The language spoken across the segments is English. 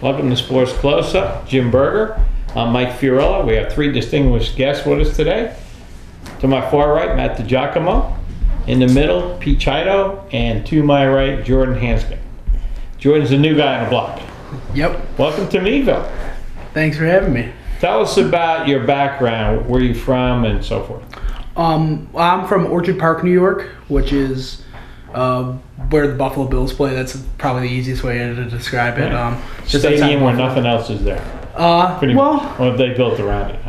Welcome to Sports Close-Up. Jim Berger. I'm Mike Fiorella. We have three distinguished guests with us today. To my far right, Matt DiGiacomo. In the middle, Pete Chiodo. And to my right, Jordan Hansgen. Jordan's a new guy on the block. Yep. Welcome to Meadville. Thanks for having me. Tell us about your background, where you're from, and so forth. I'm from Orchard Park, New York, which is where the Buffalo Bills play. That's probably the easiest way to describe it. Right. Stadium where nothing else is there. Well, they built around it.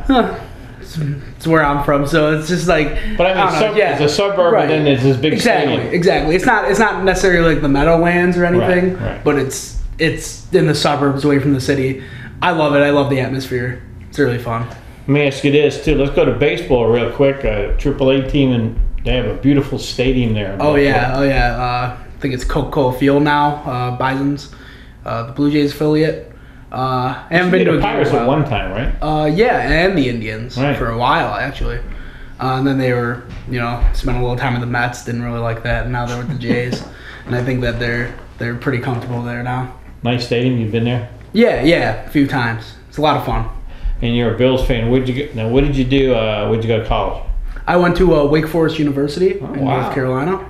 It's where I'm from, so it's just like. But I mean, it's a suburb, right. And then it's this big stadium. Exactly. It's not necessarily like the Meadowlands or anything, right. But it's in the suburbs, away from the city. I love it. I love the atmosphere. It's really fun. Let me ask you this too. Let's go to baseball real quick. AAA team, and they have a beautiful stadium there. Oh yeah. I think it's Coca-Cola Field now. Bison's, the Blue Jays affiliate. I haven't been to the Pirates at one time, right? Yeah, and the Indians for a while actually. And then they were, spent a little time with the Mets. Didn't really like that. And now they're with the Jays, and I think that they're pretty comfortable there now. Nice stadium. You've been there? Yeah, a few times. It's a lot of fun. And you're a Bills fan. What did you do? Where'd you go to college? I went to Wake Forest University in North Carolina.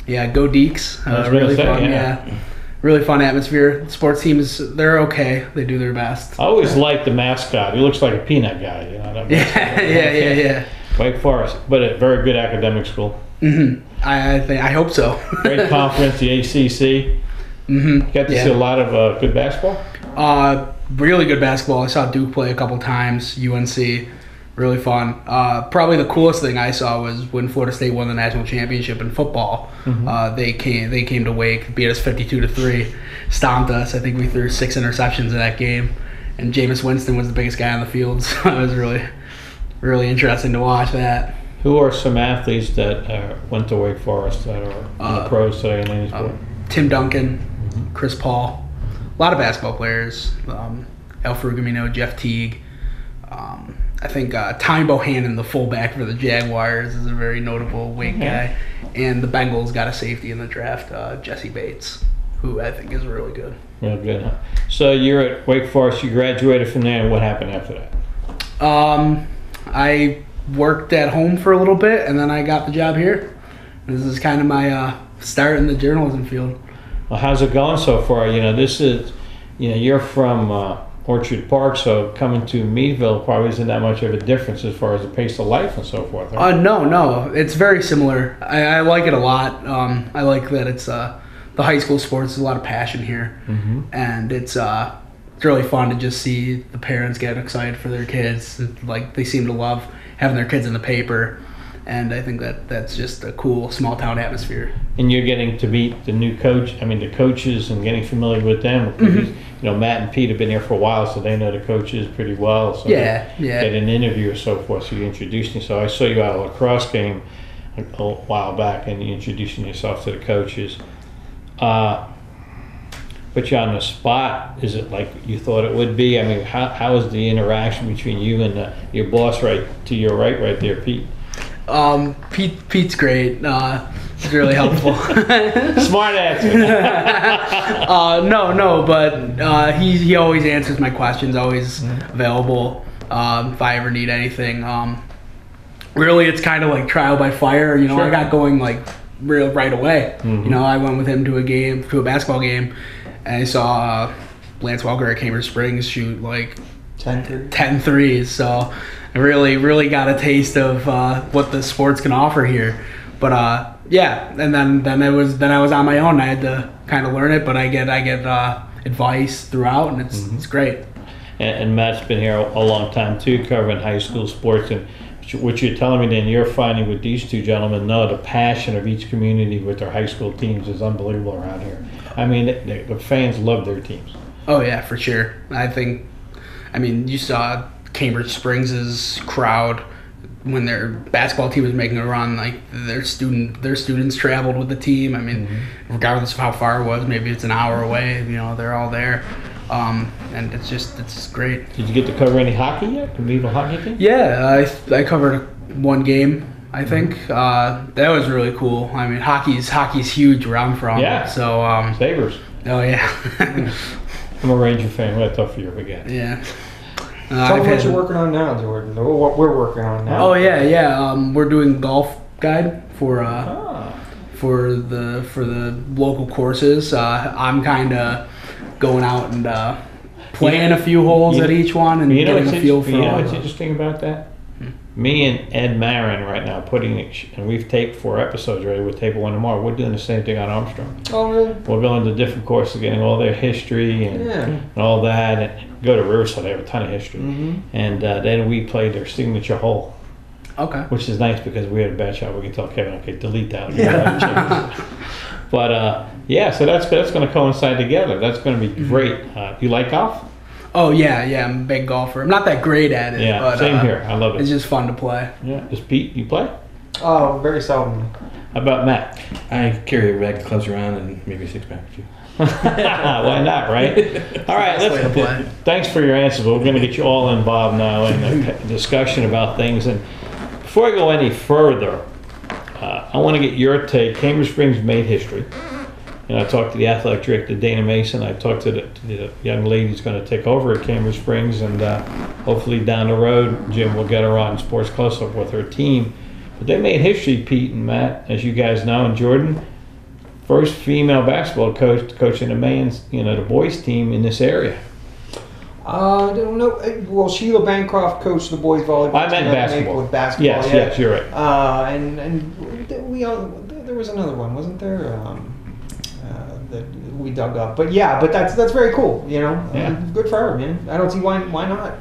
Go Deeks. Really fun. Yeah. Really fun atmosphere. Sports teams, they're okay. They do their best. I always liked the mascot. He looks like a peanut guy. Yeah. Wake Forest, but a very good academic school. Mm-hmm. I hope so. Great conference, the ACC. Mm-hmm. Got to see a lot of good basketball? Really good basketball. I saw Duke play a couple times, UNC. Really fun. Probably the coolest thing I saw was when Florida State won the national championship in football. Mm-hmm. They came to Wake, beat us 52-3, stomped us. I think we threw 6 interceptions in that game, and Jameis Winston was the biggest guy on the field. So it was really, really interesting to watch that. Who are some athletes that went to Wake Forest that are in the pros today in any sport? Tim Duncan, Chris Paul, a lot of basketball players. El Frugamino, Jeff Teague. I think Tommy Bohannon, the fullback for the Jaguars, is a very notable Wake guy. And the Bengals got a safety in the draft, Jesse Bates, who I think is really good. Real good, huh? So you're at Wake Forest. You graduated from there, and what happened after that? I worked at home for a little bit, and then I got the job here. This is kind of my start in the journalism field. Well, how's it going so far? This is, you're from Orchard Park, so coming to Meadville probably isn't that much of a difference as far as the pace of life and so forth. Right? No, it's very similar. I like it a lot. I like that it's the high school sports. There's a lot of passion here, and it's really fun to just see the parents get excited for their kids. Like they seem to love having their kids in the paper. And I think that's just a cool small town atmosphere. And you're getting to meet the new the coaches, and getting familiar with them. Mm-hmm. Matt and Pete have been here for a while, so they know the coaches pretty well. So yeah. Get an interview or so forth. So you introduced me. So I saw you at a lacrosse game a while back, and you introducing yourself to the coaches. Put you on the spot. Is it like you thought it would be? I mean, how is the interaction between you and your boss right to your right there, Pete? Pete's great. He's really helpful. Smart answer. But he always answers my questions. Always available if I ever need anything. Really, it's kind of like trial by fire. Sure. I got going like right away. Mm-hmm. I went with him to a basketball game, and I saw Lance Walker at Cambridge Springs shoot like 10 threes. So I really got a taste of what the sports can offer here. But and then I was on my own. I had to kind of learn it, but I get advice throughout, and it's great. And Matt's been here a long time too, covering high school sports. And what you're telling me then, you're finding with these two gentlemen, the passion of each community with their high school teams is unbelievable around here. I mean, the fans love their teams. Oh yeah, for sure. You saw Cambridge Springs' crowd when their basketball team was making a run. Like their students traveled with the team. Regardless of how far it was, maybe it's an hour away. They're all there. And it's great. Did you get to cover any hockey yet? The Meadville hockey team? Yeah, I covered one game, I think. That was really cool. Hockey's huge where I'm from. Yeah. So Sabres. Oh yeah. I'm a Ranger fan. What a tough year again. Yeah. Tell me what you're working on now, Jordan. Or what we're working on now. Oh yeah. We're doing golf guide for the local courses. I'm kind of going out and playing a few holes at each one and getting a feel for. You know what's interesting about that? Me and Ed Marin right now and we've taped 4 episodes already. We'll tape 1 tomorrow. We're doing the same thing on Armstrong. Oh, really? We're going to different courses, getting all their history and all that. And go to Riverside, they have a ton of history. And then we played their signature hole. Okay. Which is nice because we had a bad shot. We can tell Kevin, okay, delete that. Yeah. But so that's going to coincide together. That's going to be great. You like golf? Oh yeah, I'm a big golfer. I'm not that great at it. Yeah, but, same here. I love it. It's just fun to play. Yeah. Does Pete, you play? Oh, very seldom. How about Matt? I carry a bag of clubs around and maybe a 6-pack or 2. Why not, right? All right, thanks for your answers. We're going to get you all involved now in a discussion about things. And before I go any further, I want to get your take. Cambridge Springs made history. And I talked to the athletic director, Dana Mason. I talked to the young lady who's going to take over at Cambridge Springs. And hopefully down the road, Jim will get her on Sports Close-Up with her team. But they made history, Pete and Matt, as you guys know, and Jordan. First female basketball coach coaching the boys team in this area. I don't know. Well, Sheila Bancroft coached the boys volleyball. I meant basketball. With basketball. Yes, you're right. And there was another one, wasn't there? That we dug up, but that's very cool. Good for her, man. I don't see why not.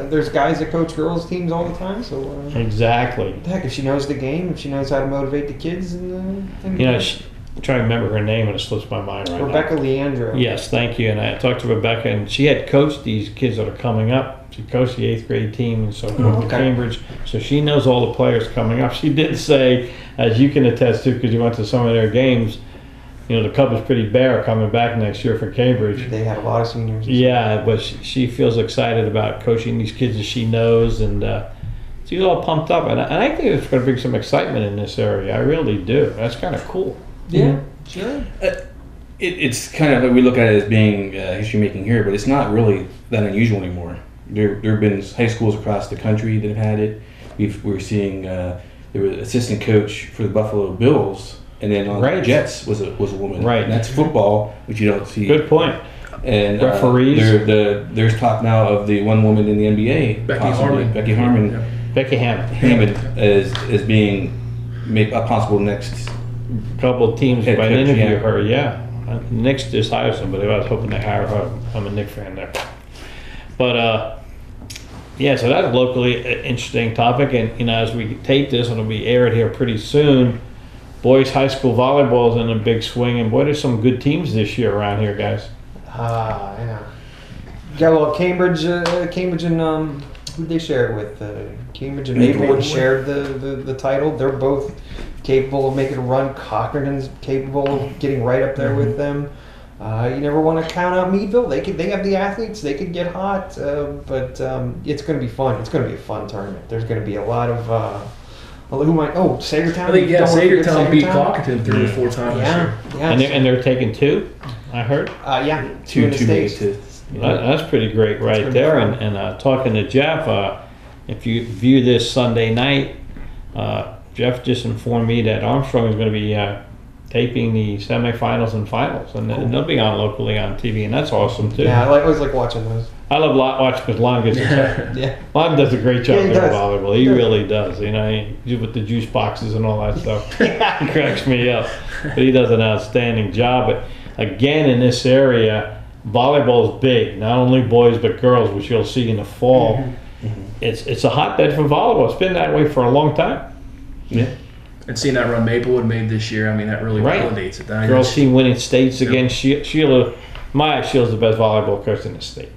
There's guys that coach girls teams all the time, so exactly. Heck, if she knows the game, if she knows how to motivate the kids, and I'm trying to remember her name and it slips my mind right Rebecca now. Leandro. Yes, thank you. And I talked to Rebecca, and she had coached these kids that are coming up. She coached the 8th grade team and so forth at Cambridge, so she knows all the players coming up. She did say, as you can attest to, because you went to some of their games. The Cub is pretty bare coming back next year for Cambridge. They had a lot of seniors. Yeah, but she feels excited about coaching these kids that she knows, and she's all pumped up. And I think it's going to bring some excitement in this area. I really do. That's kind of cool. Yeah, sure. It's kind of, we look at it as being history making here, but it's not really that unusual anymore. There have been high schools across the country that have had it. We're seeing there was an assistant coach for the Buffalo Bills. And then on the Jets was a woman. Right. And that's football, which you don't see. Good point. And referees. There's talk now of the one woman in the NBA, Becky Harmon. Becky Hammond as being a possible next. Couple of teams might interview her. Yeah. Knicks just hired somebody. I was hoping they hire her. I'm a Knicks fan there. But so that's a locally interesting topic. And as we tape this, it'll be aired here pretty soon. Boys high school volleyball is in a big swing, and boy, there's some good teams this year around here, guys. Yeah. Got Cambridge and who they share it with? Cambridge and Maplewood shared the title. They're both capable of making a run. Cochrane's capable of getting right up there with them. You never want to count out Meadville. They have the athletes. They could get hot, but it's going to be fun. It's going to be a fun tournament. There's going to be a lot of. Who might? Oh, Sagertown. I think Sagertown beat Cockerton 3 or 4 times. Yeah. And they're taking 2. I heard. Two in the States. That's pretty great right there. And talking to Jeff, if you view this Sunday night, Jeff just informed me that Armstrong is going to be taping the semifinals and finals, and they'll be on locally on TV, and that's awesome too. Yeah, I always like watching those. I love watching because Lon gets excited. Yeah. Lon does a great job Yeah, he there does. volleyball. He really does. With the juice boxes and all that stuff. He cracks me up. But he does an outstanding job. But again, in this area, volleyball is big. Not only boys but girls, which you'll see in the fall. Mm-hmm. It's a hotbed for volleyball. It's been that way for a long time. Yeah. And seeing that run Maplewood made this year, that really validates it. Girls team winning states against Sheila. Sheila's the best volleyball coach in the state.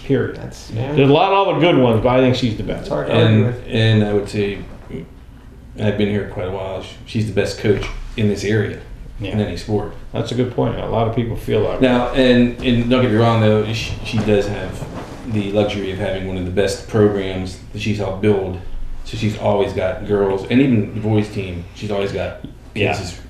Period. There's a lot of other good ones, but I think she's the best. It's hard to argue with. And I would say, I've been here quite a while. She's the best coach in this area in any sport. That's a good point. A lot of people feel that. Now, and don't get me wrong though, she does have the luxury of having one of the best programs that she's helped build. So she's always got girls, and even the boys team. She's always got kids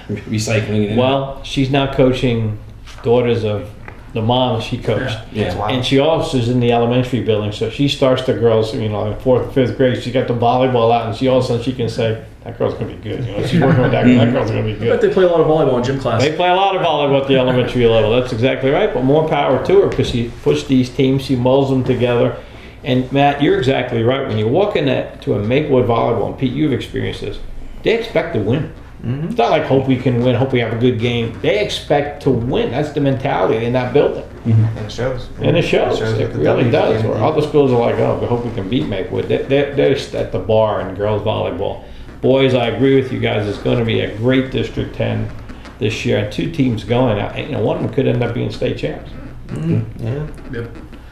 recycling. Well, she's now coaching daughters of the mom, she coached. Yeah. Wow. And she also is in the elementary building, so she starts the girls, in 4th and 5th grade. She got the volleyball out, and all of a sudden she can say, that girl's going to be good. She's working with that girl, that girl's going to be I bet good. they play a lot of volleyball in gym class. They play a lot of volleyball at the elementary level. That's exactly right, but more power to her because she puts these teams, she molds them together. And Matt, you're exactly right. When you walk to a Maplewood volleyball, and Pete, you've experienced this, they expect to win. Mm-hmm. It's not like hope we can win, hope we have a good game. They expect to win. That's the mentality in that building. And it shows. And it shows. It at the really W does. game. Where other schools are like, oh, we hope we can beat Maplewood. They're at the bar in girls volleyball. Boys, I agree with you guys. It's going to be a great District 10 this year. And 2 teams going out. And, one of them could end up being state champs, Yeah, Yep.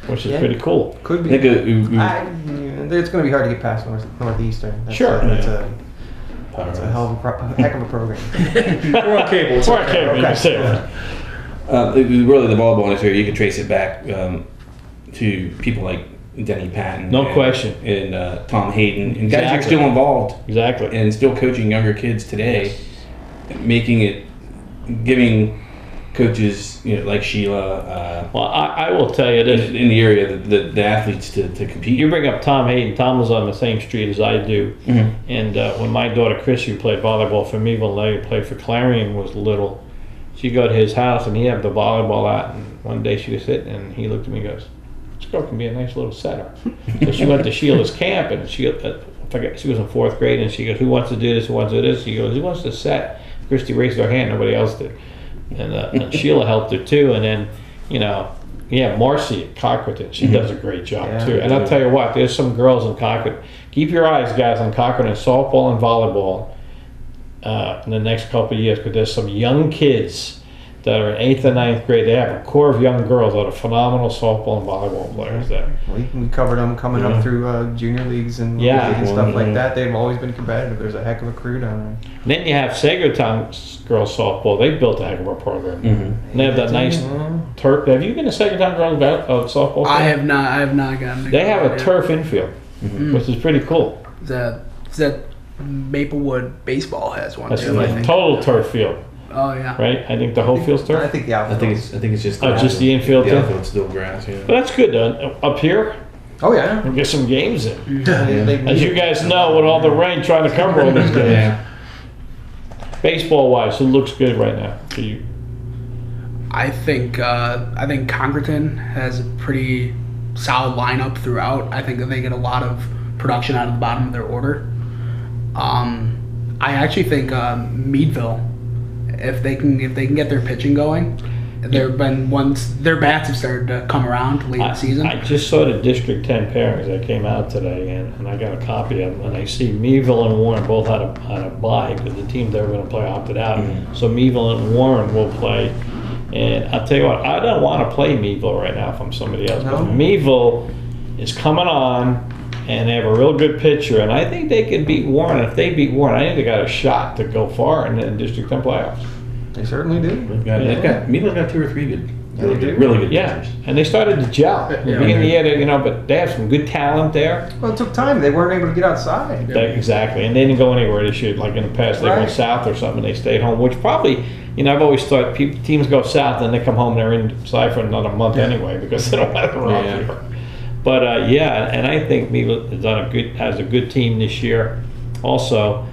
which is Yeah. pretty cool. could I be. think It's going to be hard to get past Northeastern. Sure. That's a hell of a heck of a program. We're on cable. It's Or I okay. can't even say that. Really, the volleyball industry, you can trace it back to people like Denny Patton. No question. And Tom Hayden. And guys are Exactly. still involved Exactly. and still coaching younger kids today, giving coaches like Sheila Well, I will tell you in this. the area, the athletes to compete. You bring up Tom Hayden. Tom was on the same street as I do. Mhm. And when my daughter Chris, who played volleyball for Meadville, played for Clarion, was little, she go to his house and he had the volleyball out. And one day she was sitting and he looked at me and goes, this girl can be a nice little setter. So she went to Sheila's camp and she was in 4th grade and she goes, who wants to do this, who wants to do this? She goes, who wants to set? Christy raised her hand, nobody else did. And Sheila helped her too. And then, Marcy at Cochran, she does a great job Yeah. too. And I'll tell you what, there's some girls in Cochran. Keep your eyes, guys, on Cochran in softball and volleyball in the next couple of years, because there's some young kids that are in 8th and 9th grade. They have a core of young girls that are phenomenal softball and volleyball players there. We covered them coming up through junior leagues and Yeah. league and stuff like Mhm. that. They've always been competitive. There's a heck of a crew down And then you have Sagertown girls softball. They built a heck of a program. Mhm. And they have that nice turf. Have you been to Sagertown girls softball? I have not gotten. They have a turf infield, which is pretty cool. Is that Maplewood baseball has one That's too? I a think. total turf field, Oh yeah. right? I think the whole field's there. turf. I think the I outfield. think it's just Oh, just the infield The too? outfield's still grass. Yeah. But that's good though. Up here, Oh yeah. we'll get some games in. They As you guys know, with all the rain trying to cover all these games. Yeah. Baseball wise, who looks good right now for you? I think Congreton has a pretty solid lineup throughout. I think that they get a lot of production out of the bottom of their order. I actually think Meadville, if they can get their pitching going, their bats have started to come around late in the season. I just saw the District 10 pairings that came out today, and I got a copy of them. And I see Meadville and Warren both had a bye because the team they were going to play opted out. Mhm. So Meadville and Warren will play. And I'll tell you what, I don't want to play Meadville right now if I'm somebody else. No. But Meadville is coming on, and they have a real good pitcher, and I think they can beat Warren. If they beat Warren, I think they got a shot to go far in the District 10 playoffs. They certainly do. Meadville's got 2 or 3 good, Yeah, they do. really good Yeah, pitchers. and they started to gel. At the Yeah. beginning of the year, but they have some good talent there. Well, it took time. They weren't able to get outside. Exactly, and they didn't go anywhere this year. Like in the past, they Right. went south or something. They stayed home, which probably, I've always thought teams go south and they come home and they're inside for another month anyway because they don't have it around Yeah. here. But and I think Meadville has a good team this year. Also,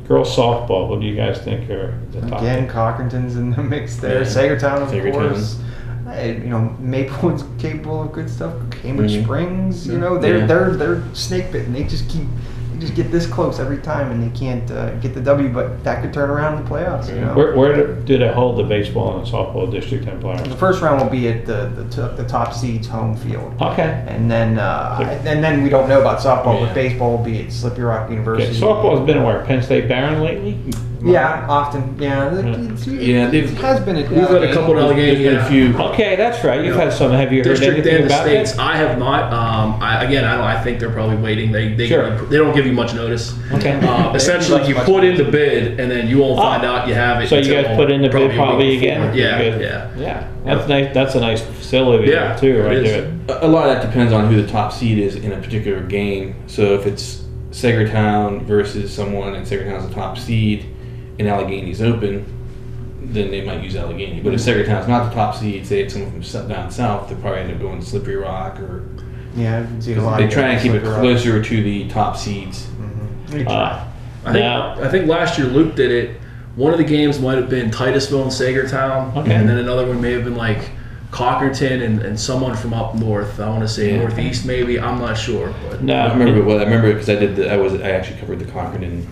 girls softball. What do you guys think are the top? Again, Cochranton's in the mix there. Yeah. Sagertown, of Sagertown. course. Maplewood's capable of good stuff. Cambridge Mhm. Springs, Yeah. they're snake bitten. They just get this close every time, and they can't get the W. But that could turn around in the playoffs. Where do they hold the baseball and softball District 10 The playoffs? first round will be at the top seeds home field, Okay. and then we don't know about softball, Yeah. but baseball will be at Slippery Rock Okay. University. Softball's been where Penn State Barron lately. Yeah, often. Yeah, Yeah, it has been. We've had a couple of There's been a Allegheny. few. Okay, that's right. You've had some. Have you heard District anything and the about states. that? I have not. I think they're probably waiting. They Sure. they don't give you much notice. Okay. Essentially, you put in the bid, and then you won't find out you have it. So you guys until put in the bid a probably week again? before. Yeah, You guys- yeah. Yeah, that's nice. That's a nice facility Yeah, there too, it right is. there. A lot of that depends on who the top seed is in a particular game. So if it's Sagertown versus someone and Sagertown's the top seed and Allegheny's open, then they might use Allegheny. But if Sagertown's not the top seed, say it's someone from down south, they'll probably end up going to Slippery Rock or. Yeah, I can see a lot they of try and keep it Slippery Rock. closer to the top seeds. I think last year Luke did it. One of the games might have been Titusville and Sagertown, and then another one may have been like Cockerton and someone from up north. I want to say northeast, maybe. I'm not sure. But No, I remember because I did. I actually covered the Cockerton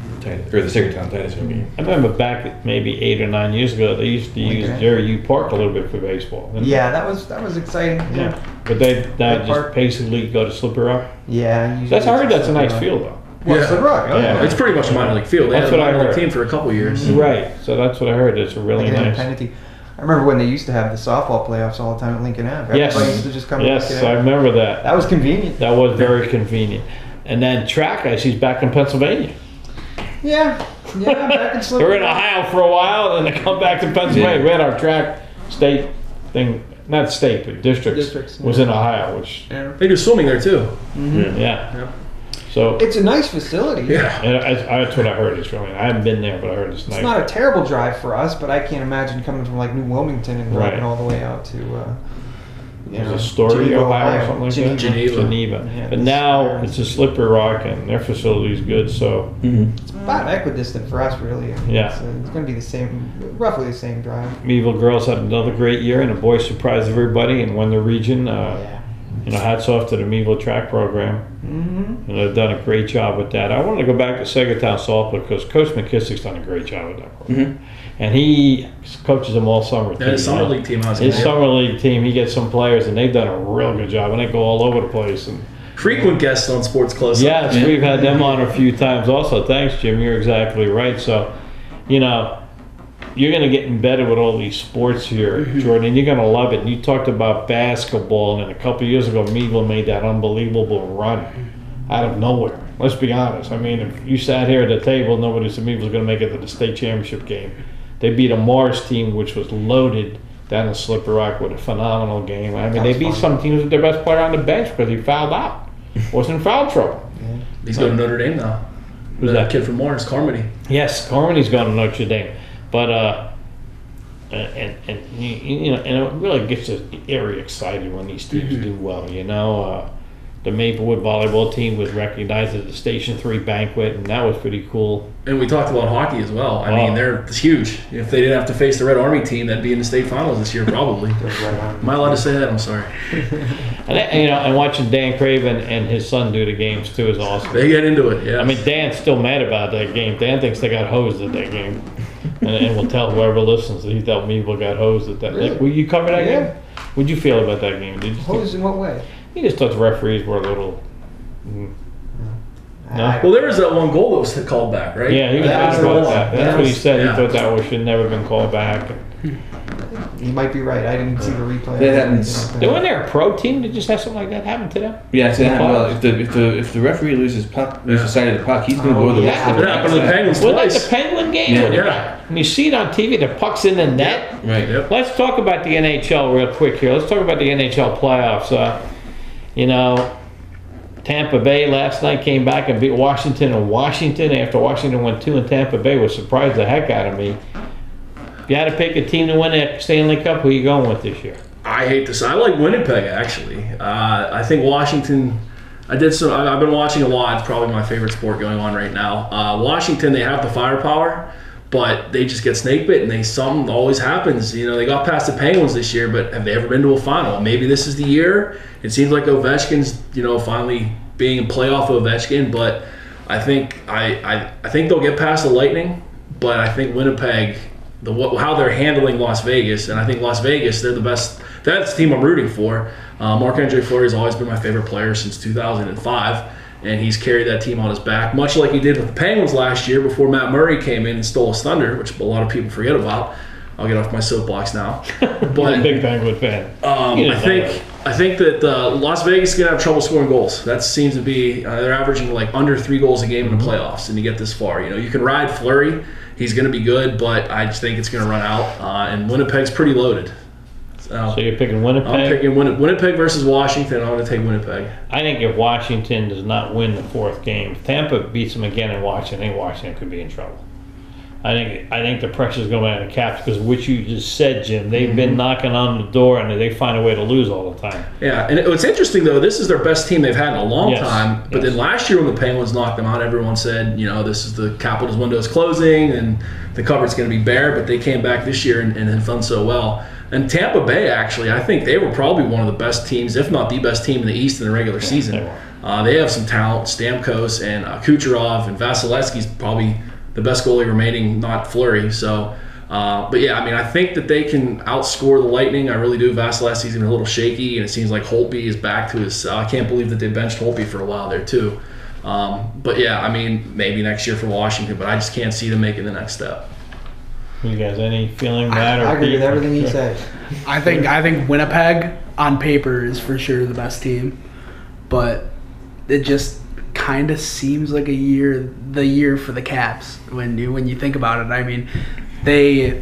or the Sagertown Titusville game. I remember back maybe 8 or 9 years ago, they used to use Jerry U Park a little bit for baseball. Yeah, that was exciting. Yeah, but they That just park. basically go to Slippery Rock. Yeah, I heard that's a nice field though. Well, Slippery Rock. Oh, Yeah. it's pretty much a minor league field. They That's had a what I minor league heard. team for a couple years. Right, so that's what I heard. It's a really Like an nice. independent team. I remember when they used to have the softball playoffs all the time at Lincoln Ave. Yes, Everybody used to just come to yes, Lincoln I Ave. remember that. That was convenient. That was very convenient. And then track, I see he's back in Pennsylvania. Yeah, back in Slippery They were in Rock. Ohio for a while, and then they come back to Pennsylvania. Yeah. We had our track state thing, not state, but Districts, was in Ohio, which, They do swimming there too. yeah. Yeah. So, It's a nice facility. Yeah. and that's what I heard. It's really, I haven't been there, but I heard it's It's nice. not a terrible drive for us, but I can't imagine coming from like New Wilmington and driving Right. all the way out to There's a story, Geneva, Ohio, or something like that. Geneva. Yeah, But now it's a Slippery Rock, and their facility is good. So, It's about equidistant for us, really. I mean, Yeah. it's going to be the same, roughly the same drive. Meadville girls had another great year, and the boys surprised everybody and won the region. Hats off to the Meadville track program. Mm-hmm. And they've done a great job with that. I want to go back to Sagertown softball because Coach McKissick's done a great job with that program. And he coaches them all summer. Yeah, his summer league team. His summer league team, he gets some players, and they've done a real good job. And they go all over the place. And Frequent guests on Sports Close. yes, we've had them on a few times also. Thanks, Jim. You're exactly right. So, you're going to get embedded with all these sports here, Jordan. You're going to love it. And you talked about basketball, and a couple years ago, Meadville made that unbelievable run out of nowhere. Let's be honest. I mean, if you sat here at the table, nobody said Meadville was going to make it to the state championship game. They beat a Morris team, which was loaded down in Slippery Rock with a phenomenal game. I mean, they beat some teams with their best player on the bench because he fouled out. Wasn't in foul trouble. He's going to Notre Dame now. Who's that that? kid from Morris, Carmody. Yes, Carmody's going to Notre Dame, but and it really gets the area excited when these teams do well. The Maplewood volleyball team was recognized at the Station 3 banquet, and that was pretty cool. And we talked about hockey as well. I mean, it's huge. If they didn't have to face the Red Army team, that'd be in the state finals this year, probably. Am I allowed to say that? I'm sorry. And watching Dan Craven and his son do the games too is awesome. They get into it, yeah. I mean, Dan's still mad about that game. Dan thinks they got hosed at that game, and we'll tell whoever listens that he thought Meadville got hosed at that. Really? Will you cover that Yeah. game? What'd you feel about that game? Did you think- Hosed in what way? He just thought the referees were a little. No? Well, there was that one goal that was called back, right? Yeah, he was That's pissed the about one. that. That's what he said. Yeah. He thought that should never been called back. You might be right. I didn't see the replay. That happens. They weren't there a pro team that just had something like that happen to them? Yeah, so well, if the referee loses the side of the puck, he's going to go to the yeah. rest of the It happened to the Penguins Well, like the twice. Penguin game, Yeah. and you see it on TV, the puck's in the net. Right. Yep. Let's talk about the NHL real quick here. Let's talk about the NHL playoffs. Tampa Bay last night came back and beat Washington, and Washington, after Washington won 2 in Tampa Bay, was surprised the heck out of me. If you had to pick a team to win that Stanley Cup, who are you going with this year? I hate to say, I like Winnipeg actually. I think Washington. I've been watching a lot. It's probably my favorite sport going on right now. Washington, they have the firepower, but they just get snake bit, and something always happens. They got past the Penguins this year, but have they ever been to a final? Maybe this is the year. It seems like Ovechkin's, finally being a playoff Ovechkin, but I think they'll get past the Lightning, but I think Winnipeg, how they're handling Las Vegas, and I think Las Vegas, they're the best. That's the team I'm rooting for. Marc-Andre Fleury has always been my favorite player since 2005, and he's carried that team on his back, much like he did with the Penguins last year before Matt Murray came in and stole his thunder, which a lot of people forget about. I'll get off my soapbox now. But Big Penguin fan. I think that Las Vegas is going to have trouble scoring goals. That seems to be, they're averaging like under 3 goals a game in the playoffs, and you get this far. You can ride Fleury. He's going to be good, but I just think it's going to run out. And Winnipeg's pretty loaded. So you're picking Winnipeg? I'm picking Winnipeg versus Washington. I'm going to take Winnipeg. I think if Washington does not win the 4th game, if Tampa beats them again in Washington, I think Washington could be in trouble. I think the pressure's going on the Caps because what you just said, Jim. They've been knocking on the door and they find a way to lose all the time. Yeah, and what's interesting though, this is their best team they've had in a long time. But then last year when the Penguins knocked them out, everyone said, this is the Capitals' window is closing and the cupboard's going to be bare. But they came back this year and have done so well. And Tampa Bay, actually, I think they were probably one of the best teams, if not the best team in the East in the regular season. They have some talent, Stamkos and Kucherov, and Vasilevsky's probably the best goalie remaining, not Fleury. So, but yeah, I mean, I think that they can outscore the Lightning. I really do. Vasilevsky's been a little shaky, and it seems like Holtby is back to his. I can't believe that they benched Holtby for a while there too. But yeah, I mean, maybe next year for Washington, but I just can't see them making the next step. You guys, any feeling that? I agree with everything he said. I think Winnipeg on paper is for sure the best team, but it just kind of seems like the year for the Caps when you think about it. I mean, they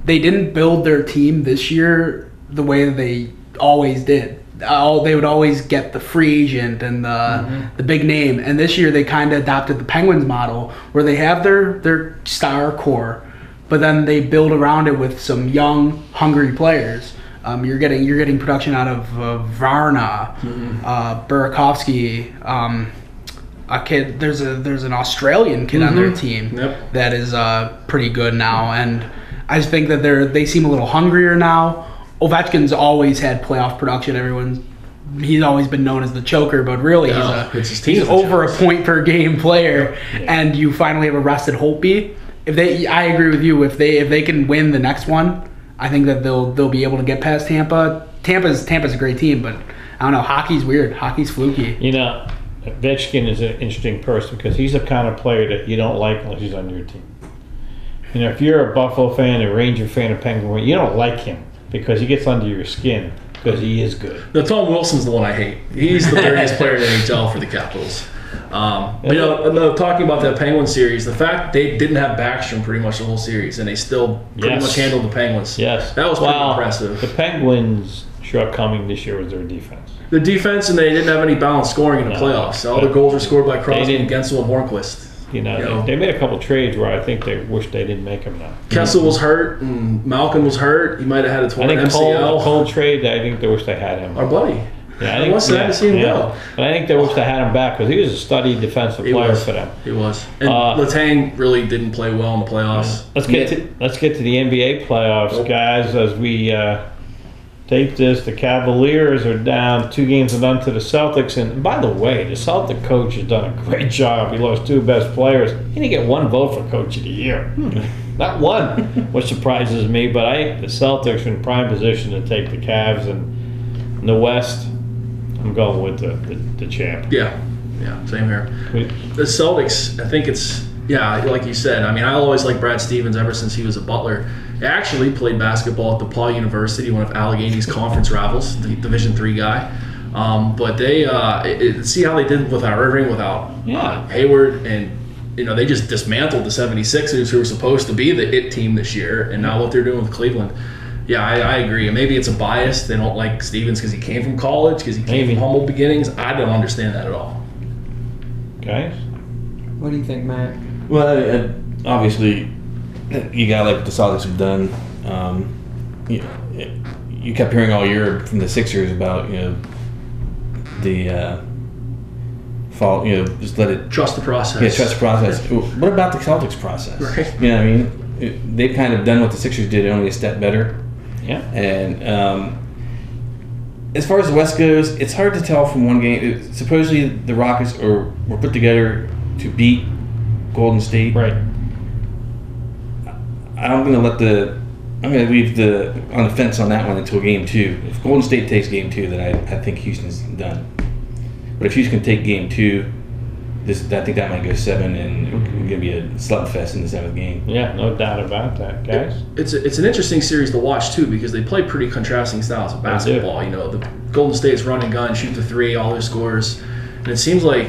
didn't build their team this year the way that they always did. They would always get the free agent and the big name, and this year they kind of adopted the Penguins model where they have their star core, but then they build around it with some young, hungry players. You're getting production out of Varna, Burakovsky. A kid, there's an Australian kid on their team that is pretty good now, and I just think that they seem a little hungrier now. Ovechkin's always had playoff production. He's always been known as the choker, but really he's over a point per game player, and you finally have arrested Holtby. I agree with you. If they can win the next one, I think that they'll be able to get past Tampa. Tampa's a great team, but I don't know. Hockey's weird. Hockey's fluky. Ovechkin is an interesting person because he's the kind of player that you don't like unless he's on your team. If you're a Buffalo fan, a Ranger fan, a Penguin, you don't like him because he gets under your skin because he is good. No, Tom Wilson's the one I hate. He's the dirtiest player in the NHL for the Capitals. Talking about that Penguin series, the fact they didn't have Backstrom pretty much the whole series, and they still pretty much handled the Penguins. Yes, that was pretty impressive. The Penguins' shortcoming this year was their defense. The defense, and they didn't have any balanced scoring in the playoffs. All the goals were scored by Crosby, Gensel, and Hornquist. They made a couple trades where I think they wish they didn't make them now. Kessel was hurt, and Malkin was hurt. He might have had a MCL. Cole trade, I think they wish they had him. Our buddy. Yeah, I was sad to see him go. But I think they wish they had him back because he was a studied defensive player for them. He was. And Letang really didn't play well in the playoffs. Yeah. Let's get to the NBA playoffs, guys. As we tape this, the Cavaliers are down 2-0 to the Celtics. And by the way, the Celtic coach has done a great job. He lost two best players. He didn't get one vote for Coach of the Year. Not one, which surprises me. But the Celtics are in prime position to take the Cavs. And in the West, I'm going with the champ. Yeah, same here. The Celtics, I think it's, like you said, I mean, I always liked Brad Stevens ever since he was a Butler. He actually played basketball at DePaul University, one of Allegheny's conference rivals, the Division III guy. But they see how they did without Irving, without Hayward, and they just dismantled the 76ers, who were supposed to be the it team this year, and now what they're doing with Cleveland. Yeah, I agree. Maybe it's a bias. They don't like Stevens because he came from college, because he came from humble beginnings. I don't understand that at all. Guys? What do you think, Matt? Well, obviously, you got like what the Celtics have done. You kept hearing all year from the Sixers about the fall. Just let it trust the process. Yeah, trust the process. What about the Celtics process? Right. I mean, they've kind of done what the Sixers did, only a step better. Yeah. And as far as the West goes, it's hard to tell from one game. Supposedly the Rockets were put together to beat Golden State. Right. I'm going to leave on the fence on that one until game 2. If Golden State takes game 2, then I think Houston's done. But if Houston can take game 2, I think that might go 7, and it's going to be a slugfest in the 7th game. Yeah, no doubt about that, guys. It's an interesting series to watch too, because they play pretty contrasting styles of basketball. The Golden State's run and gun, shoot the 3, all their scores, and it seems like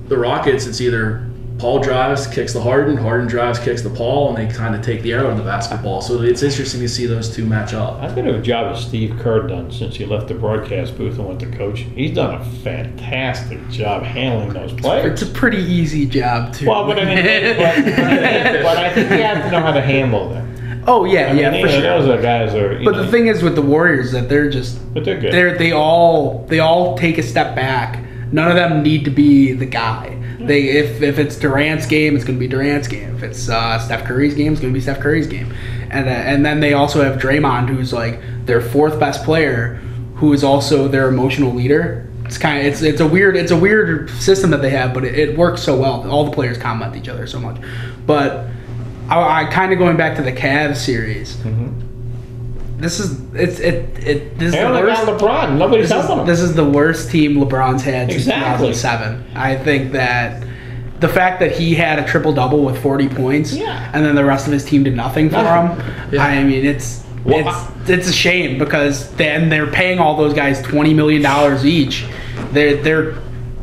the Rockets, it's either Paul drives, kicks the Harden. Harden drives, kicks the Paul, and they kind of take the air out of the basketball. So it's interesting to see those two match up. I've been a job that Steve Kerr done since he left the broadcast booth and went to coaching. He's done a fantastic job handling those players. It's a pretty easy job too. Well, but I mean, but I think you have to know how to handle them. Oh yeah, I mean, for sure. Those are guys that are. But the thing is with the Warriors that they're good. They all take a step back. None of them need to be the guy. If it's Durant's game, it's going to be Durant's game. If it's Steph Curry's game, it's going to be Steph Curry's game. And then they also have Draymond, who's like their fourth best player, who is also their emotional leader. It's a weird system that they have, but it works so well. All the players complement each other so much. But I kind of going back to the Cavs series. Mm-hmm. This is the worst. LeBron. Nobody's helping him. This is the worst team LeBron's had since Exactly. 2007. I think that the fact that he had a triple double with 40 points, and then the rest of his team did nothing for him. Yeah. I mean, it's a shame because then they're paying all those guys $20 million each. They're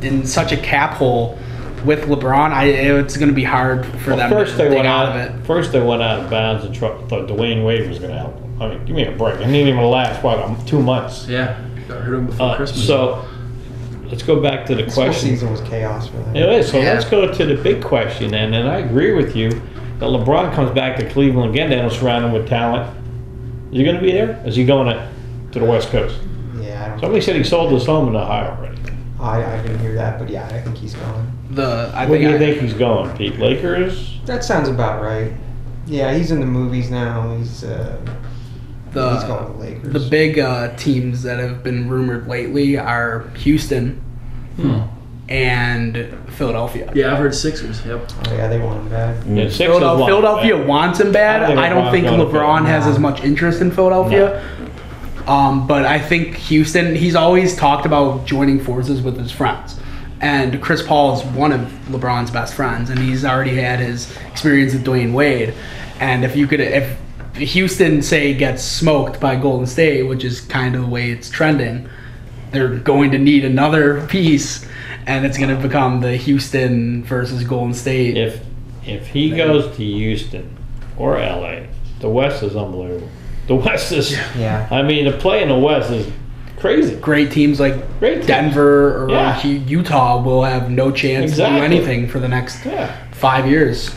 in such a cap hole. With LeBron, it's going to be hard for them to dig out of it. First, they went out of bounds and thought Dwayne Wade was going to help them. I mean, give me a break. It didn't even last, 2 months? Yeah, got hurt him before Christmas. So, let's go back to the This whole question. season was chaos for them. It is. So let's go to the big question, and I agree with you that LeBron comes back to Cleveland again. They don't surround him with talent. Is he going to be there? Is he going to the West Coast? Yeah, I don't. Somebody said he sold his home in Ohio already. I didn't hear that, but yeah, I think he's going. Where do you think he's going, Pete? Lakers? That sounds about right. Yeah, he's in the movies now. He's going to the Lakers. The big teams that have been rumored lately are Houston and Philadelphia. Yeah, I've heard Sixers. Yep. Oh, yeah, they want him bad. Yeah, Sixers Philadelphia wants him bad. I don't think LeBron has as much interest in Philadelphia. But I think Houston, he's always talked about joining forces with his friends. And Chris Paul is one of LeBron's best friends, and he's already had his experience with Dwayne Wade. And if Houston, say, gets smoked by Golden State, which is kind of the way it's trending, they're going to need another piece, and it's going to become the Houston versus Golden State. If he goes to Houston or LA, the West is unbelievable. The West is, I mean, the play in the West is crazy. Great teams like Denver or Utah will have no chance to do anything for the next 5 years.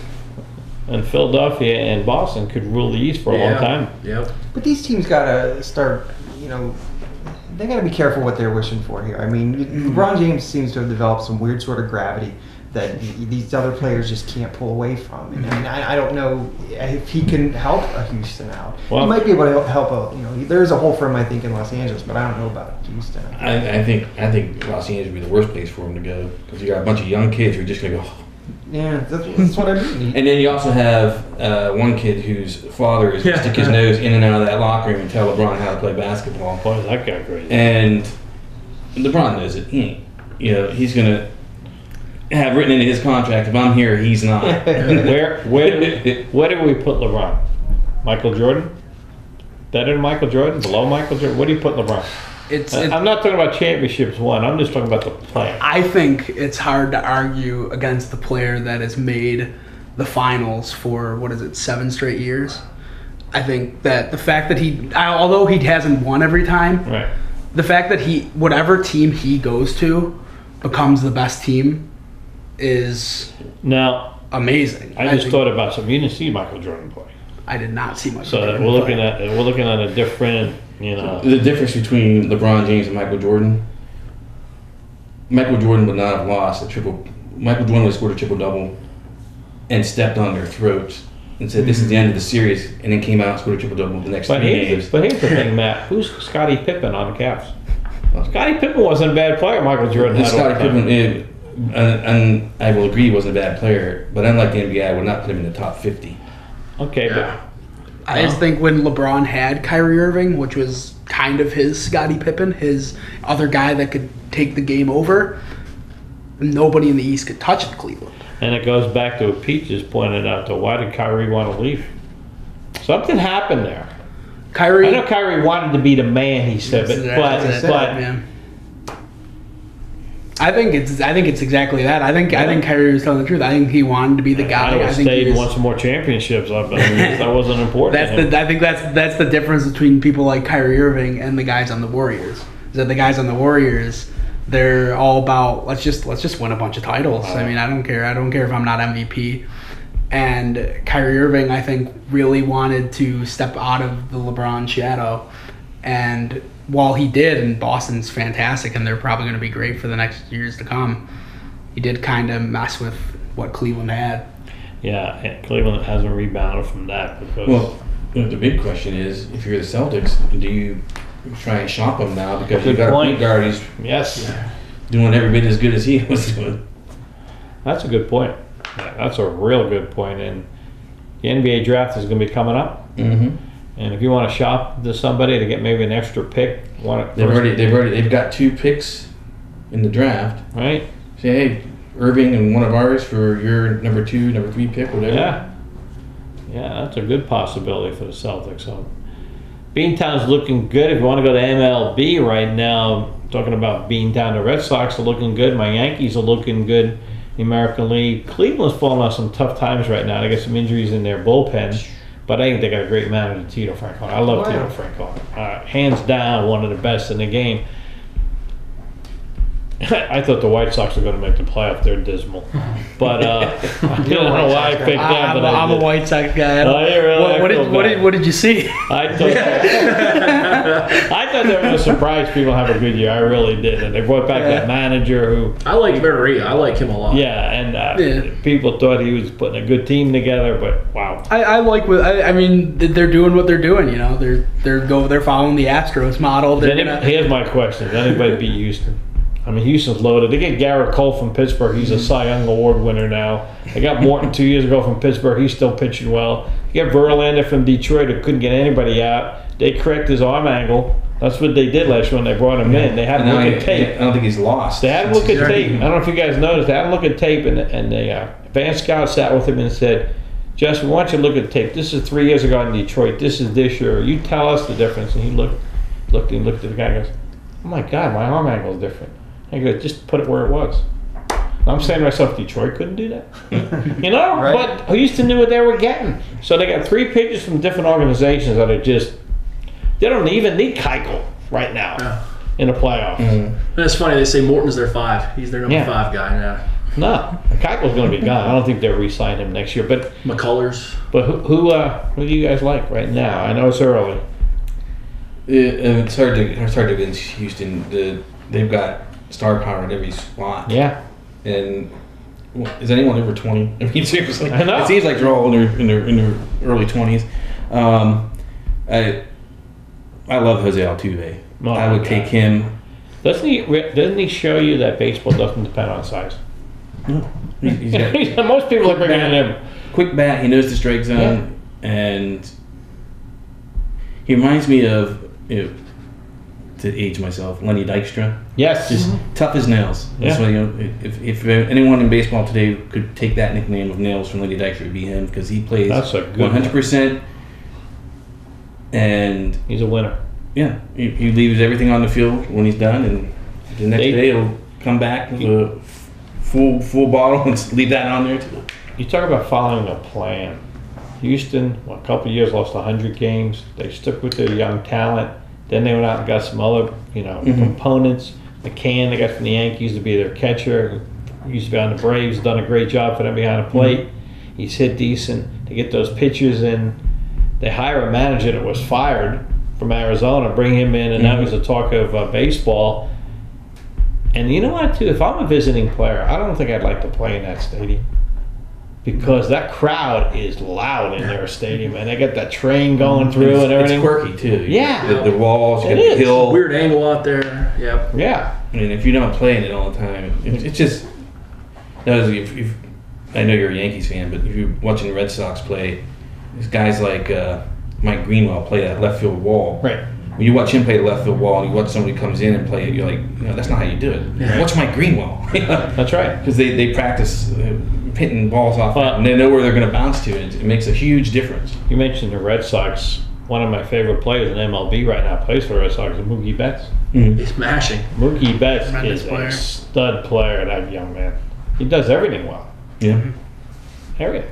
And Philadelphia and Boston could rule the East for a long time. Yep. But these teams got to start, they got to be careful what they're wishing for here. I mean, LeBron James seems to have developed some weird sort of gravity that these other players just can't pull away from. And I mean, I don't know if he can help a Houston out. He might be able to help there's a hole for him, I think, in Los Angeles, but I don't know about Houston. I think Los Angeles would be the worst place for him to go because you got a bunch of young kids who are just going to go. Yeah, that's what I mean. And then you also have one kid whose father is going to stick his nose in and out of that locker room and tell LeBron how to play basketball. Boy, is that guy great. And LeBron knows it. He's going to have written into his contract, if I'm here, he's not. Where do we put LeBron? Michael Jordan? Better than Michael Jordan? Below Michael Jordan? What do you put LeBron? I'm not talking about championships won. I'm just talking about the player. I think it's hard to argue against the player that has made the finals for, 7 straight years. I think that the fact that although he hasn't won every time, the fact that whatever team he goes to becomes the best team is amazing. I just thought about something. You didn't see Michael Jordan play. I did not see Michael So Jordan we're play. looking at a different, The difference between LeBron James and Michael Jordan. Michael Jordan would not have lost a triple. Michael Jordan would have scored a triple double, and stepped on their throats and said, "This is the end of the series," and then came out and scored a triple double the next 3 games. But here's the thing, Matt. Who's Scottie Pippen on the Cavs? Scottie Pippen wasn't a bad player. Michael Jordan had Scottie Pippen. And I will agree he wasn't a bad player, but unlike the NBA, I would not put him in the top 50. Okay, but I just think when LeBron had Kyrie Irving, which was kind of his Scottie Pippen, his other guy that could take the game over, nobody in the East could touch Cleveland. And it goes back to what Pete just pointed out, to why did Kyrie want to leave? Something happened there. I know Kyrie wanted to be the man, he said, but I think it's exactly that. I think Kyrie was telling the truth. I think he wanted to be the guy. Iowa I think State won some more championships. That wasn't important. I think that's the difference between people like Kyrie Irving and the guys on the Warriors. Is that the guys on the Warriors, they're all about let's just win a bunch of titles. I mean, I don't care if I'm not MVP. And Kyrie Irving, I think, really wanted to step out of the LeBron shadow. And while he did, and Boston's fantastic, and they're probably going to be great for the next years to come, he did kind of mess with what Cleveland had. Yeah, and Cleveland hasn't rebounded from that. Because Well, the big question is, if you're the Celtics, do you try and shop him now because you've got a point guard who's doing every bit as good as he was doing? That's a good point. Yeah, that's a real good point. And the NBA draft is going to be coming up. Mm-hmm. And if you want to shop to somebody to get maybe an extra pick, they've got 2 picks in the draft. Right? Say, hey, Irving and one of ours for your number 2, number 3 pick, whatever. Yeah, that's a good possibility for the Celtics. So, Beantown's looking good. If you want to go to MLB right now, talking about Beantown, the Red Sox are looking good. My Yankees are looking good. The American League. Cleveland's falling on some tough times right now. They got some injuries in their bullpen. But I think they got a great manager, Tito Francona. I love Tito Francona. Hands down, one of the best in the game. I thought the White Sox were going to make the playoff. They're dismal. But I don't know why I picked them. I'm a White Sox guy. What did you see? I thought they were going to surprise people and have a good year. I really did. And they brought back that manager who... I like Maria. I like him a lot. Yeah, and people thought he was putting a good team together, but wow. I mean, they're doing what they're doing. You know, they're following the Astros model. Here's my question: does anybody beat Houston? I mean, Houston's loaded. They get Garrett Cole from Pittsburgh. He's a Cy Young Award winner now. They got Morton 2 years ago from Pittsburgh. He's still pitching well. You got Verlander from Detroit who couldn't get anybody out. They correct his arm angle. That's what they did last year when they brought him in. They had him look at tape. I don't think he's lost. They had him look at tape. I don't know if you guys noticed. They had him look at tape, and the Van Scout sat with him and said, Justin, why don't you look at tape? This is 3 years ago in Detroit. This is this year. You tell us the difference. And he looked at the guy and goes, oh, my God, my arm angle is different. I go, just put it where it was. I'm saying to myself, Detroit couldn't do that. You know? Right. But Houston knew what they were getting. So they got 3 pitchers from different organizations that are just, they don't even need Keuchel right now in the playoffs. Mm-hmm. That's funny. They say Morton's their 5. He's their number 5 guy now. No, Keuchel's going to be gone. I don't think they'll re-sign him next year. But McCullers. But who do you guys like right now? I know it's early. It's hard to against Houston. They've got star power at every spot. Yeah. And is anyone over 20? I mean, seriously, I know. It seems like they're all in their early 20s. I love Jose Altuve. Oh, I would take him. Doesn't he show you that baseball doesn't depend on size? No. He's got most people are bringing him. Quick bat. He knows the strike zone, and he reminds me of, to age myself, Lenny Dykstra. Yes. Just tough as nails. Yeah. So, if anyone in baseball today could take that nickname of nails from Lenny Dykstra, it'd be him, because he plays 100%. And he's a winner. Yeah. He leaves everything on the field when he's done, and the next day he'll come back with a full bottle and leave that on there too. You talk about following a plan. Houston, a couple of years, lost 100 games. They stuck with their young talent. Then they went out and got some other, components. McCann, they got from the Yankees to be their catcher. He used to be on the Braves, done a great job for them behind the plate. He's hit decent. They get those pitchers in. They hire a manager that was fired from Arizona, bring him in, and now he's the talk of baseball. And you know what, too? If I'm a visiting player, I don't think I'd like to play in that stadium. Because that crowd is loud in their stadium, and they got that train going through and everything. It's quirky too. Yeah. The walls, you got the hill. Weird angle out there. Yep. Yeah. I mean, if you don't play in it all the time, it's just. I know you're a Yankees fan, but if you're watching the Red Sox play, these guys like Mike Greenwell play that left field wall. Right. When you watch him play the left field wall, and you watch somebody comes in and play it, you're like, that's not how you do it. Yeah. Watch Mike Greenwell. That's right. Because they practice hitting balls off, and they know where they're going to bounce to. It makes a huge difference. You mentioned the Red Sox. one of my favorite players in MLB right now plays for the Red Sox is Mookie Betts. He's smashing. Mookie Betts Tremendous is player. a stud player, that young man. He does everything well. Yeah. Everything.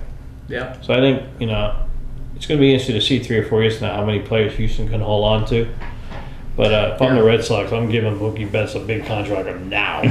Yeah. So I think, it's going to be interesting to see 3 or 4 years now how many players Houston can hold on to. But if I'm the Red Sox, I'm giving Mookie Betts a big contract now.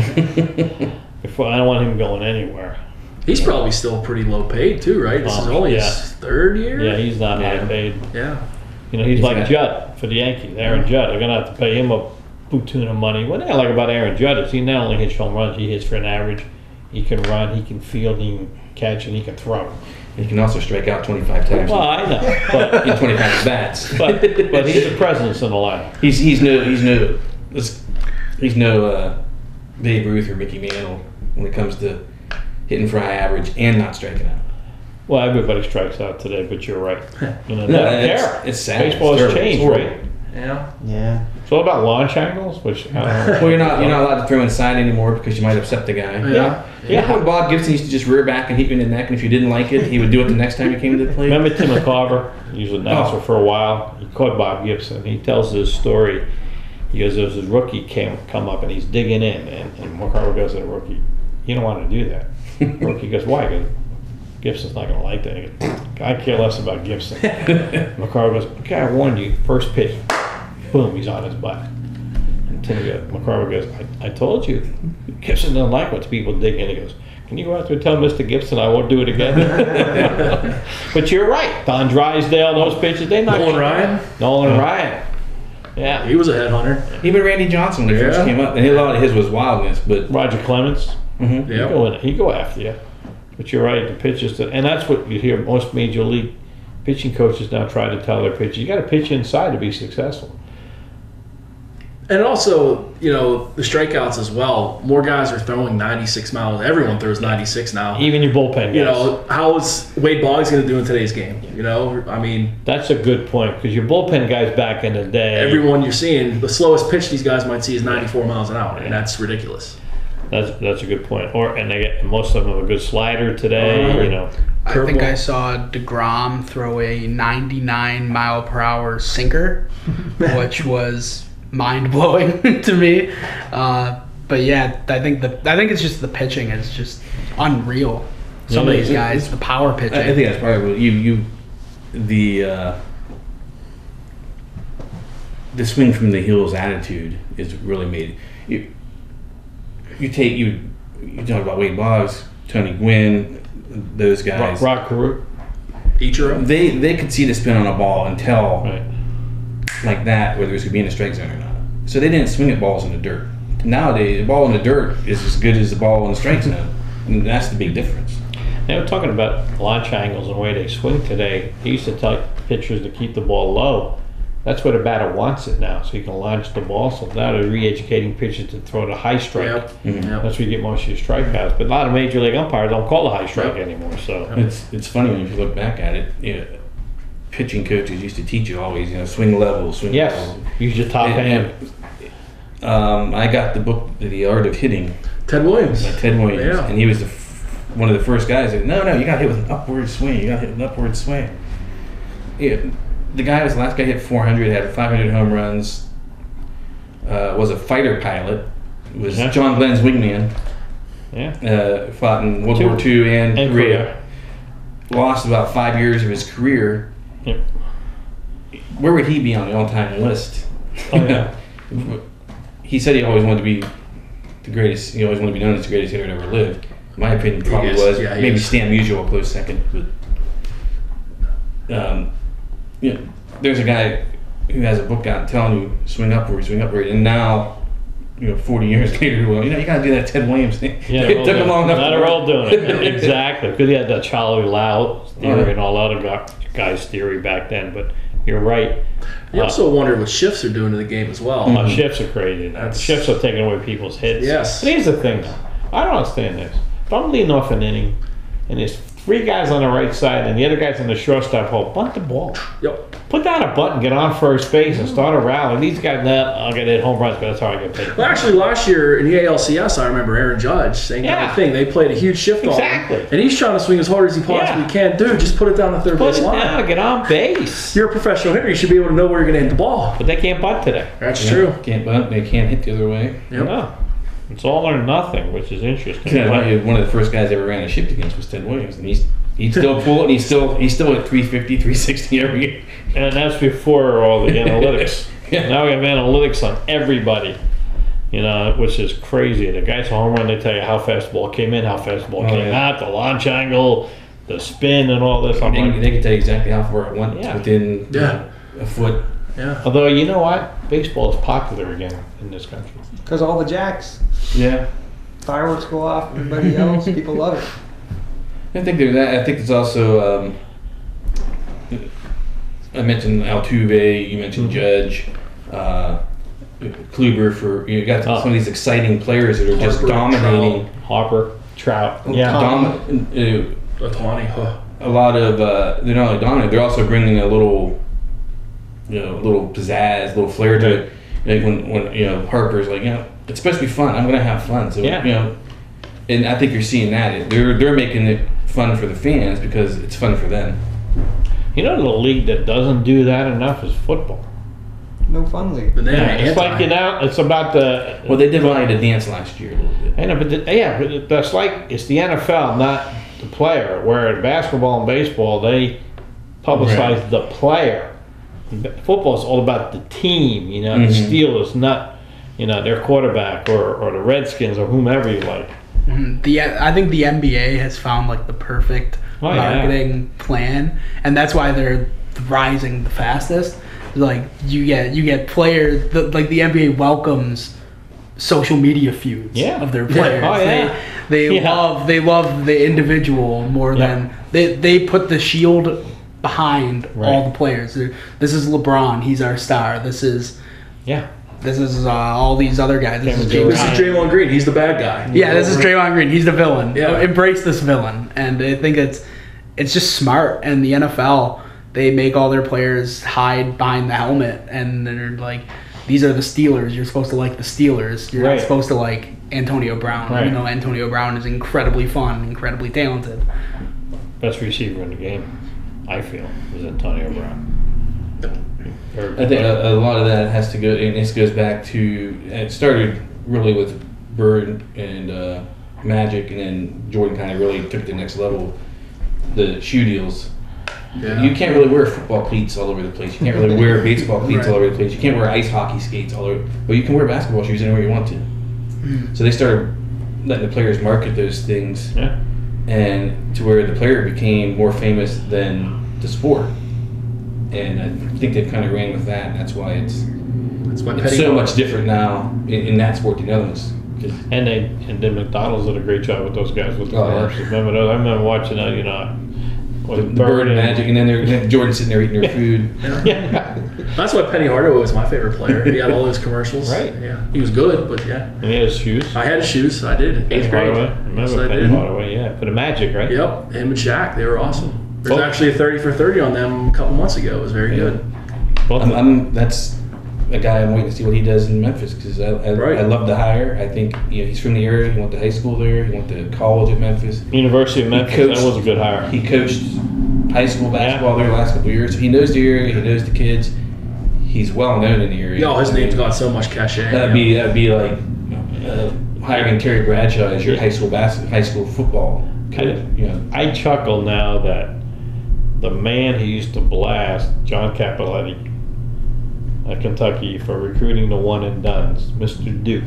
Before I don't want him going anywhere. He's probably still pretty low paid too, right? This is only his third year. Yeah, he's not high paid. Yeah. He's like Judd for the Yankees. Aaron Judd. They're going to have to pay him a bootload of money. What I like about Aaron Judd is he not only hits home runs, he hits for an average. He can run, he can field, he can catch, and he can throw. He can also strike out 25 times. Well, I know, but in 25 bats. but he's the presence in the lineup. He's no Babe Ruth or Mickey Mantle when it comes to hitting for high average and not striking out. Well, everybody strikes out today, but you're right. They don't No, care. it's sad. Baseball It's has terrible. changed, It's right? Yeah. Yeah. It's all about launch angles, which I don't know. Well, you're not allowed to throw inside anymore because you might upset the guy. Yeah. Yeah. When Bob Gibson used to just rear back and hit you in the neck, and if you didn't like it, he would do it the next time you came to the plate. Remember Tim McCarver? He was an announcer for a while. He caught Bob Gibson. He tells this story. He goes, there was his rookie come up and he's digging in, and McCarver goes to the rookie, "You don't want to do that." The rookie goes, "Why?" He goes, "Gibson's not going to like that." He goes, "I care less about Gibson." McCarver goes, "Okay, I warned you. First pitch, boom, he's on his butt." And McCarver goes, I told you, Gibson doesn't like what people dig in. He goes, "Can you go out there and tell Mr. Gibson I won't do it again?" But you're right. Don Drysdale, those pitches, they not. Nolan Ryan. Nolan Ryan. Yeah. He was a headhunter. Even Randy Johnson when he first came up, and a lot of his was wildness, but Roger Clemens. Yeah. He'd go after you. But you're right, the pitches, and that's what you hear most major league pitching coaches now try to tell their pitchers. You got to pitch inside to be successful. And also, the strikeouts as well. More guys are throwing 96 miles. Everyone throws 96 now. Even your bullpen guys. How is Wade Boggs going to do in today's game? I mean, That's a good point, because your bullpen guys back in the day. everyone you're seeing, the slowest pitch these guys might see is 94 miles an hour, and that's ridiculous. That's a good point. Most of them have a good slider today. I think Curveball. I saw DeGrom throw a 99-mile-per-hour sinker, which was mind-blowing to me. But yeah, I think it's just the pitching is just unreal. Some of these guys, the power pitching. I think that's probably what the swing from the heels attitude is really made. You talk about Wade Boggs, Tony Gwynn, those guys. Rock Carew. Ichiro. They could see the spin on a ball and tell Right. like that whether it was going to be in the strike zone or not. So they didn't swing at balls in the dirt. Nowadays, the ball in the dirt is as good as the ball in the strike zone, and that's the big difference. They were talking about launch angles and the way they swing today. They used to tell pitchers to keep the ball low. That's where the batter wants it now, so you can launch the ball. So now they're re-educating pitchers to throw the high strike. Yep. Yep. That's where you get most of your strikeouts. But a lot of major league umpires don't call the high strike anymore. So It's funny when you look back at it. Pitching coaches used to teach you always, swing level, swing yes, level. use your top hand. I got the book, The Art of Hitting, Ted Williams. by Ted Williams, Yeah. and he was one of the first guys that, no, you got to hit with an upward swing. You got to hit an upward swing. Yeah, the guy was the last guy hit 400, had 500 home runs, was a fighter pilot, was John Glenn's wingman, fought in World War II and Korea. Lost about 5 years of his career. Yep. Where would he be on the all-time list? Oh, yeah. He said he always wanted to be the greatest. He always wanted to be known as the greatest hitter that ever lived. In my opinion, probably is. was. Yeah, he Maybe is. Stan Musial a close second. But there's a guy who has a book out telling you swing upward, and now 40 years later, well, you got to do that Ted Williams thing. Yeah, It took him long enough. Not a all doing it. Exactly, because he had that Charlie Lau theory and all other guys' theory back then. But you're right. You also wonder what shifts are doing to the game as well. Shifts are crazy. That's- Shifts are taking away people's hits. Yes. But here's the thing, though. I don't understand this. If I'm leading off an inning and there's 3 guys on the right side and the other guy's in the shortstop hole. Bunt the ball. Yep. Put down a bunt and get on first base and start a rally. These guys, I'll get hit home runs, but that's how I get paid. Well, actually, last year in the ALCS, I remember Aaron Judge saying that thing. They played a huge shift on him. And he's trying to swing as hard as he possibly can. Dude, just put it down the third base line. Put it down, get on base. You're a professional hitter. You should be able to know where you're going to hit the ball. But they can't bunt today. That's true. Can't bunt. They can't hit the other way. Yep. No. It's all or nothing, which is interesting. Yeah, one of the first guys I ever ran a shift against was Ted Williams, and he's still full, and he's still at 350, 360 every year. And that's before all the analytics. Yeah. Now we have analytics on everybody, which is crazy. The guys home run, they tell you how fast the ball came in, how fast the ball came out, the launch angle, the spin, and all this. They can tell you exactly how far it went within a foot. Yeah. Although, you know what? Baseball is popular again in this country. Because all the jacks. Yeah. Fireworks go off, everybody else, people love it. I think there's that. I think it's also, I mentioned Altuve, you mentioned Judge, Kluber, you got some of these exciting players that are just dominating. Harper, Trout. Ohtani. A lot of, they're not only dominant, they're also bringing a little, little pizzazz, a little flair to it. Like when Harper's like, it's supposed to be fun. I'm gonna have fun. So and I think you're seeing that they're making it fun for the fans because it's fun for them. The league that doesn't do that enough is football. No fun league. It's like it's about the. Well, they did want to dance last year a little bit. I know, but that's like it's the NFL, not the player. Where in basketball and baseball they publicize the player. Football is all about the team, the Steelers, not their quarterback or the Redskins or whomever you like. I think the NBA has found like the perfect marketing plan, and that's why they're rising the fastest. Like you get players like the NBA welcomes social media feuds of their players. They love the individual more than they put the shield behind all the players. This is LeBron, he's our star. This is all these other guys. This is Draymond Green, he's the bad guy. Yeah, this is Draymond Green, he's the villain. Yeah. Embrace this villain. And I think it's just smart. And the NFL, they make all their players hide behind the helmet, and they're like, these are the Steelers, you're supposed to like the Steelers, you're not supposed to like Antonio Brown, even though Antonio Brown is incredibly fun, incredibly talented. Best receiver in the game, I feel, is Antonio Brown. I think a lot of that has to go, and this goes back to, it started really with Bird and Magic, and then Jordan kind of really took it to the next level, the shoe deals. Yeah. You can't really wear football cleats all over the place. You can't really wear baseball cleats all over the place. You can't wear ice hockey skates all over, but you can wear basketball shoes anywhere you want to. So they started letting the players market those things, and to where the player became more famous than the sport. And I think they've kind of ran with that, and that's why it's so much different now in that sport than others. And then McDonald's did a great job with those guys with the commercials. Remember those? I remember watching that. The Bird and Magic, and then Jordan sitting there eating their food. That's why Penny Hardaway was my favorite player. He had all those commercials. Right. Yeah. He was good, but And he had his shoes. I had his shoes. I did. Penny 8th grade. Hardaway. Remember Penny Hardaway? For the Magic, right? Yep. Him and Shaq, they were awesome. There's actually a 30 for 30 on them a couple months ago. It was very good. That's a guy I'm waiting to see what he does in Memphis, because I love the hire. I think he's from the area. He went to high school there. He went to college at Memphis. University of Memphis. That was a good hire. He coached high school basketball there the last couple of years. So he knows the area. He knows the kids. He's well known in the area. Yeah, his name's got so much cachet. That'd be like hiring Terry Bradshaw as your high school football coach. I chuckle now that the man who used to blast John Cappelletti at Kentucky for recruiting the one and dones, Mr. Duke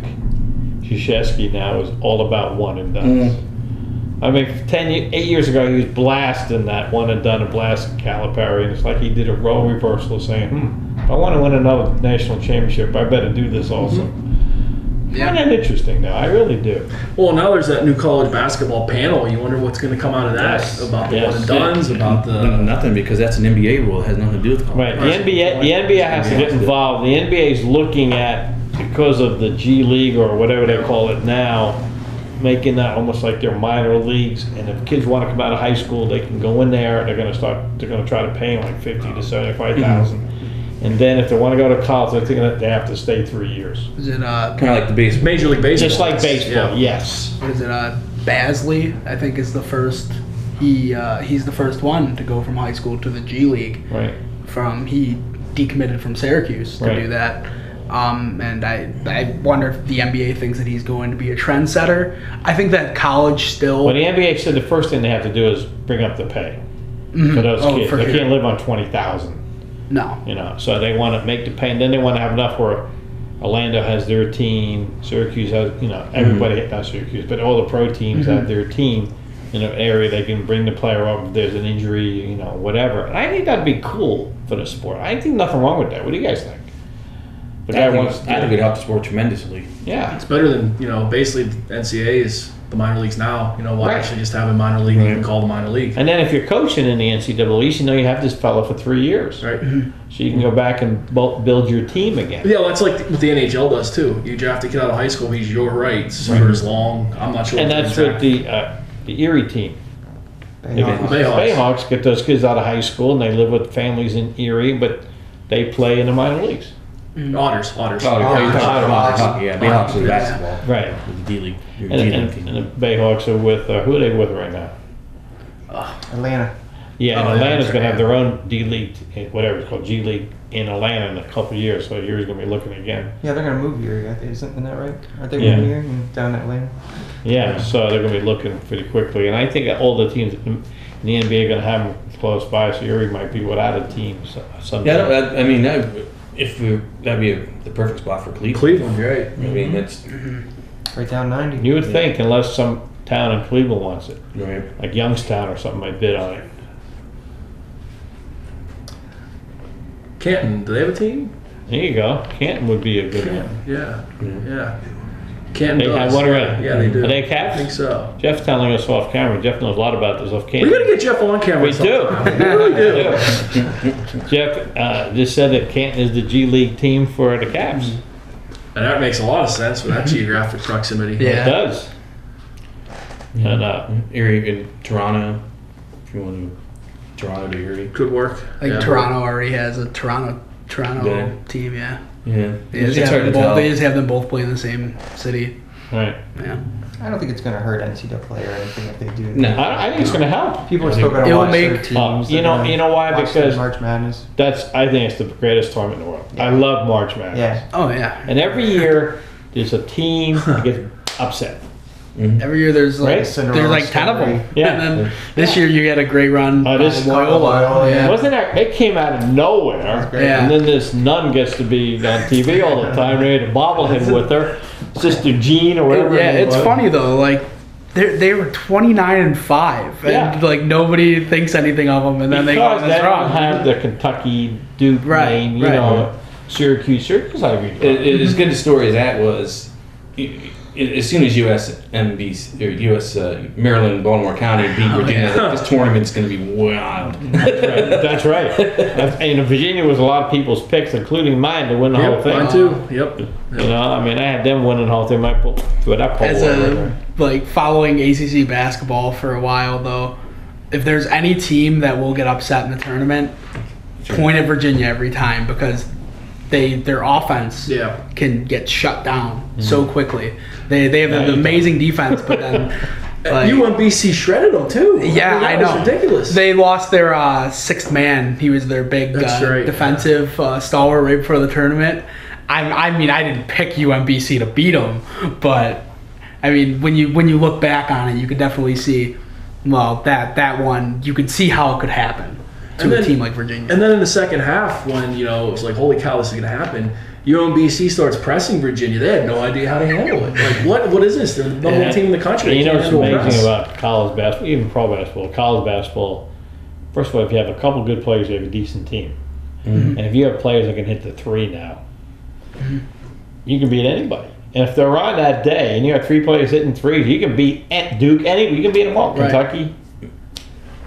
Krzyzewski, now is all about one and dones. I mean, 8 years ago, he was blasting that one and done and blasting Calipari, and it's like he did a role reversal, saying, if I want to win another national championship, I better do this also. I find that interesting, though. I really do. Well, now there's that new college basketball panel. You wonder what's going to come out of that about the one and dones, about the nothing, because that's an NBA rule. It has nothing to do with college. Right. The NBA has to get involved. The NBA is looking at, because of the G League or whatever they call it now, making that almost like their minor leagues. And if kids want to come out of high school, they can go in there. They're going to try to pay them like $50,000 to $75,000. And then if they want to go to college, they're thinking that they have to stay 3 years. Is it Kind of like the baseball. Major League Baseball. Just like baseball, Yeah. yes. what is it? Basley, I think, is the first. He's the first one to go from high school to the G League. Right. He decommitted from Syracuse to Right. do that. And I wonder if the NBA thinks that he's going to be a trendsetter. I think that college still. Well, the NBA said the first thing they have to do is bring up the pay Mhm. for those Oh, kids. for They sure. can't live on 20,000. No. So they want to make the pay, and then they want to have enough where Orlando has their team, Syracuse has, everybody, not Syracuse, but all the pro teams have their team in an area they can bring the player up if there's an injury, whatever. And I think that'd be cool for the sport. I think nothing wrong with that. What do you guys think? The guy wants. I think it helped the sport tremendously. Yeah. It's better than, basically NCAA is the minor leagues now. Why Right. actually just have a minor league you can call the minor league? And then if you're coaching in the NCAA, you have this fellow for 3 years. Right. So you can go back and build your team again. Yeah, well, that's like what the NHL does too. You draft a kid out of high school, he's your rights for as long. I'm not sure. And what that's the what the Erie team. Bayhawks. Bayhawks get those kids out of high school and they live with families in Erie, but they play in the minor leagues. Otters. Oh, you're talking about hockey. Yeah, Bayhawks are basketball. Right. With the D League. Your And, G and, League team. and the Bayhawks are with, who are they with right now? Atlanta. Yeah, and Oh, yeah, Atlanta's that's going to right. have their own D League, whatever it's called, G League in Atlanta in a couple of years. So Erie's going to be looking again. Yeah, they're gonna move here. Isn't that right? Aren't they Yeah. moving here down that lane? Yeah, so they're going to be looking pretty quickly. And I think that all the teams in the NBA are going to have them close by, so Erie might be without a team sometime. Yeah, I mean, that'd be the perfect spot for Cleveland. Cleveland, right? I mean, that's Right down 90. You would think, unless some town in Cleveland wants it, right. like Youngstown or something might bid on it. Canton, do they have a team? There you go. Canton would be a good one. Yeah. Canton They does. have one already. Yeah, they do. Are they Caps? I think so. Jeff's telling us off camera. Jeff knows a lot about this off camera. We gotta get Jeff on camera. We do. sometime. We really do. Jeff just said that Canton is the G League team for the Caps. And that makes a lot of sense with that geographic proximity. Yeah. It does. And Erie in Toronto, if you want to. Toronto to Erie. Could work. I think Yeah. Toronto already has a Toronto Yeah. team. Yeah. Yeah. They just, It's have hard to them both, tell. they just have them both play in the same city. right. Yeah. I don't think it's gonna hurt NCAA or anything if they do. No. I think it's going to help. People are still gonna It'll watch their make- teams. you know- They're you know why? gonna watch their Because- March Madness. I think it's the greatest tournament in the world. I love March Madness. Yeah. Oh yeah. And every year there's a team that gets upset. Every year there's like Right? there's like 10 of them. Yeah. And then this year you had a great run. This- Loyola. Yeah. Wasn't that? It came out of nowhere. great. Yeah. And then this nun gets to be on TV all the time. They had a bobblehead with her, Sister Jean or whatever. Yeah, her name it's was. funny though. Like they were 29-5, and Yeah. like nobody thinks anything of them, and then they go Because on they this don't run. have the Kentucky Duke Right, name, you right. know, Syracuse. I agree. As good a story as that was, as soon as USMBC or US Maryland Baltimore County beat Virginia, this tournament's going to be wild. That's right. And Virginia was a lot of people's picks, including mine, to win the whole Yep, thing. mine too. Yep. You know, I mean, I had them winning the whole thing. Might put that poll As over. like following ACC basketball for a while though, if there's any team that will get upset in the tournament, point at Virginia every time because their offense Yeah. can get shut down so quickly. They have Yeah, an you amazing defense, but then like, UMBC shredded them too. yeah, I that know. was ridiculous. They lost their sixth man. He was their big That's right. defensive stalwart right before the tournament. I mean, I didn't pick UMBC to beat them, but I mean, when you look back on it, you could definitely see, well, that one, you could see how it could happen to And a then- team like Virginia. And then in the second half, when it was like, holy cow, this is gonna happen. UMBC starts pressing Virginia. They had no idea how to handle it. Like, what is this? They're the number one team in the country. And you They know can't what's handle amazing press. about college basketball, even pro basketball, college basketball, first of all, if you have a couple good players, you have a decent team. And if you have players that can hit the three now, you can beat anybody. And if they're on that day and you have three players hitting threes, you can beat Duke, you can beat them all. Right. Kentucky.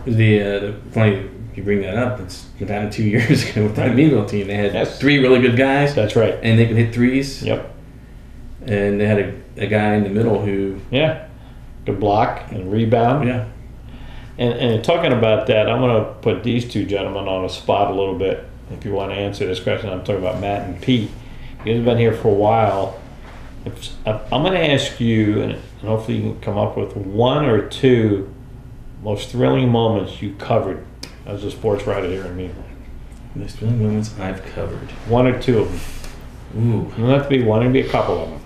The funny you bring that up. It's been happened 2 years ago with that Meadville team. They had Yes. three really good guys, That's right. and they could hit threes. Yep. And they had a guy in the middle who Yeah. Good block and rebound. Yeah. And talking about that, I'm going to put these two gentlemen on the spot a little bit. If you want to answer this question, I'm talking about Matt and Pete. You guys have been here for a while. I'm going to ask you, and hopefully you can come up with one or two most thrilling moments you covered as a sports writer here in Meadville. Most thrilling moments I've covered. One or two of them. Ooh. It doesn't have to be one, it can be a couple of them.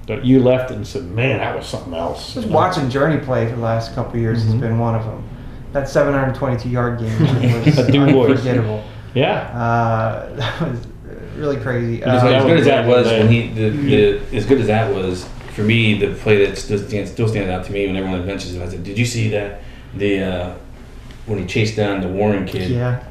That you left and said, man, that was something else. Just watching Journey play for the last couple of years has been one of them. That 722-yard game was unforgettable. Yeah. That was really crazy. As good as that was, as good as that was for me, the play that still stands out to me when everyone mentions it. I said, "Did you see that? When he chased down the Warren kid, Yeah.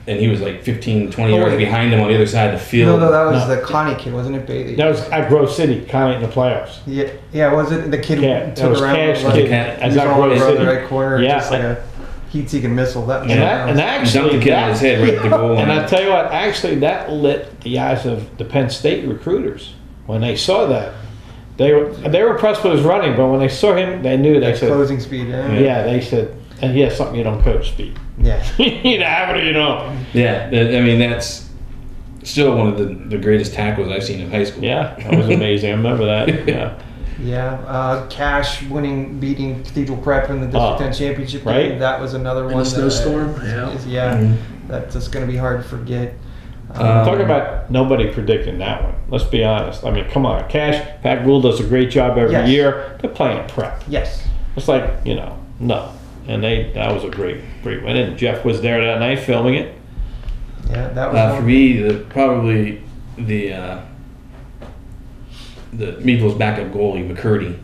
and he was like 15, 20 yards behind him on the other side of the field." No, that was the Connie kid, wasn't it, Bailey? That was at Grove City, kind of in the playoffs. Yeah, was it the kid Yeah, who that took was around? Cash like, kid. he As was at all Grove over the City. right corner, Yeah, just like a heat-seeking missile. That was And Dunked actually, the kid on his head right at the goal and line. I tell you what, actually, that lit the eyes of the Penn State recruiters when they saw that. They were impressed with his running, but when they saw him, they knew. They said, closing speed. "Yeah." They said, "And he has something you don't coach, speed. Yeah. You have it or you don't." Yeah, I mean that's still one of the greatest tackles I've seen in high school. Yeah, that was amazing. I remember that. Yeah. Yeah, Cash beating Cathedral Prep in the District 10 championship right. game. That was another In one. the snowstorm, That's just going to be hard to forget. Talk about nobody predicting that one. Let's be honest. I mean, come on. Cash, Pat Gould does a great job every Yes. year. They're playing prep. Yes. It's like, no. And that was a great win. And Jeff was there that night filming it. Yeah, that was For me, probably the Meadville's backup goalie, McCurdy.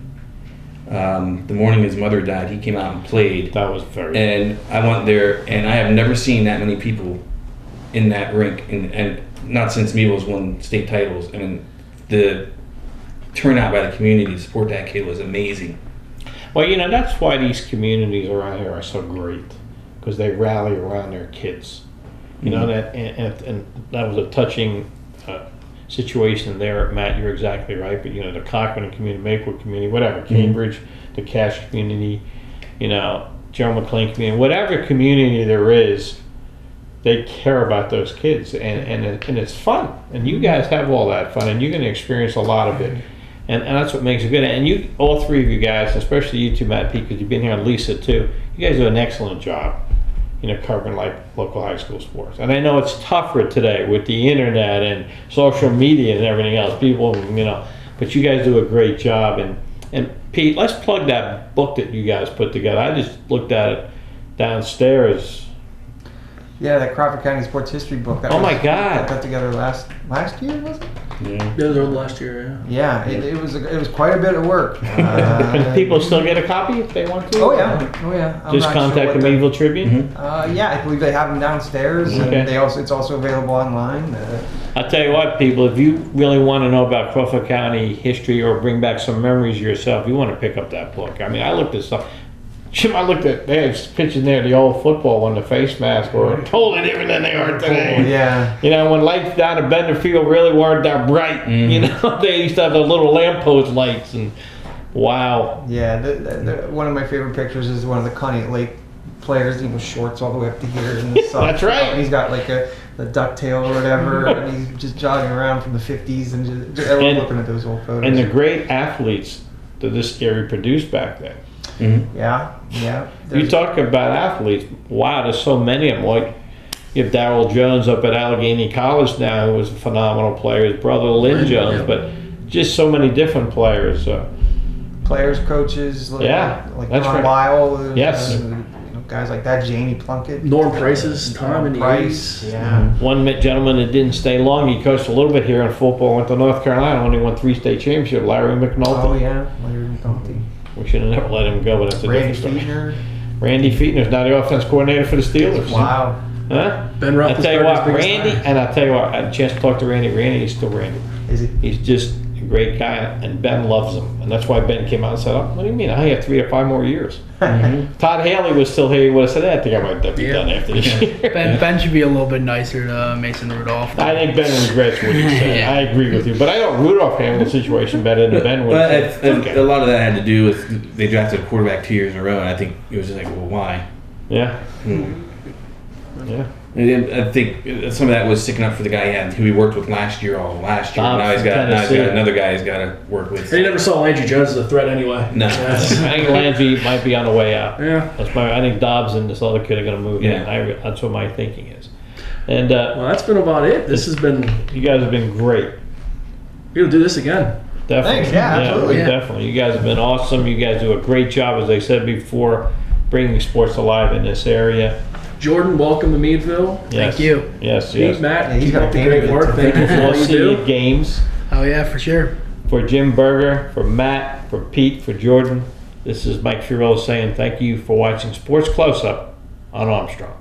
The morning his mother died, he came out and played. That was very And I went there, and I have never seen that many people in that rink, and not since Meadville's won state titles. I mean, the turnout by the community to support that kid was amazing. Well, that's why these communities around here are so great, because they rally around their kids. That and that was a touching situation there, Matt. You're exactly right. But the Cochran community, Maplewood community, whatever, Cambridge, the Cash community, Gerald McLean community, whatever community there is, they care about those kids, and it's fun. And you guys have all that fun, and you're going to experience a lot of it. And that's what makes it good. And you, all three of you guys, especially you two, Matt, Pete, because you've been here, and Lisa too, you guys do an excellent job, covering like local high school sports. And I know it's tougher today with the internet and social media and everything else. People, but you guys do a great job. And Pete, let's plug that book that you guys put together. I just looked at it downstairs. Yeah, that Crawford County Sports History book. My God! I put together last year, was it? Yeah. It was over last year, Yeah, it was quite a bit of work. Can people still get a copy if they want to? Oh yeah. I'm Just not contact sure the what Meadville Tribune. Yeah, I believe they have them downstairs, Okay. and it's also available online. I'll tell you what, people, if you really want to know about Crawford County history or bring back some memories yourself, you want to pick up that book. I mean, I looked at stuff. Jim, I looked at, they had pictures there, the old football one, the face mask, were totally different than they are today. Yeah. When lights down at Bender Field really weren't that bright, they used to have the little lamppost lights, and wow. Yeah, one of my favorite pictures is one of the Connie Lake players, shorts all the way up to here. And the socks. That's right. And he's got like the ducktail or whatever, and he's just jogging around from the 50s, and I love looking at those old photos. And the great athletes that this area produced back then. Mm-hmm. Yeah. You talk about athletes. Wow, there's so many of them. Like, you have Darryl Jones up at Allegheny College now, who was a phenomenal player. His brother Lynn Jones, but just so many different players. Players, coaches, like that's John right. Lyle. Yes. Guys like that, Jamie Plunkett. Norm Price's time in the Price, 80s. yeah. One gentleman that didn't stay long, he coached a little bit here in football, went to North Carolina, only won 3 state championships, Larry McNulty. Oh, yeah, Larry McNulty. We should have never let him go, but that's a Randy different story. Fiedner. Randy Fiedner's now the offense coordinator for the Steelers. Wow. Huh? Ben I tell you what, Roethlisberger's biggest Randy, fan. and I tell you what, I had a chance to talk to Randy. Randy is still Randy. Is he? He's just a great guy, and Ben loves him. And that's why Ben came out and said, "Oh, what do you mean? I have 3 to 5 more years." Todd Haley was still here. He would have said, "I think I might be done after this year." Ben should be a little bit nicer to Mason Rudolph. I think Ben regrets what he said. Yeah. I agree with you. But I don't Rudolph handle the situation better than Ben would But have said. a lot of that had to do with they drafted a quarterback 2 years in a row, and I think it was just like, well, why? Yeah. Yeah. And I think some of that was sticking up for the guy who he worked with last year. Now he's got another guy he's got to work with. And he never saw Landry Jones as a threat anyway. No. I think Landry might be on the way out. Yeah. I think Dobbs and this other kid are going to move in. That's what my thinking is. And Well, that's been about it. This has been. you guys have been great. We're gonna do this again. Definitely. Thanks, yeah, absolutely. Definitely. You guys have been awesome. You guys do a great job, as I said before, bringing sports alive in this area. Jordan, welcome to Meadville. Yes. Thank you. Yes, Pete, yes. Matt, Yeah, he's keep got up the a great game work. to Thank you for all We'll you see you do. at games. Oh yeah, for sure. For Jim Berger, for Matt, for Pete, for Jordan, this is Mike Furell saying thank you for watching Sports Close-Up on Armstrong.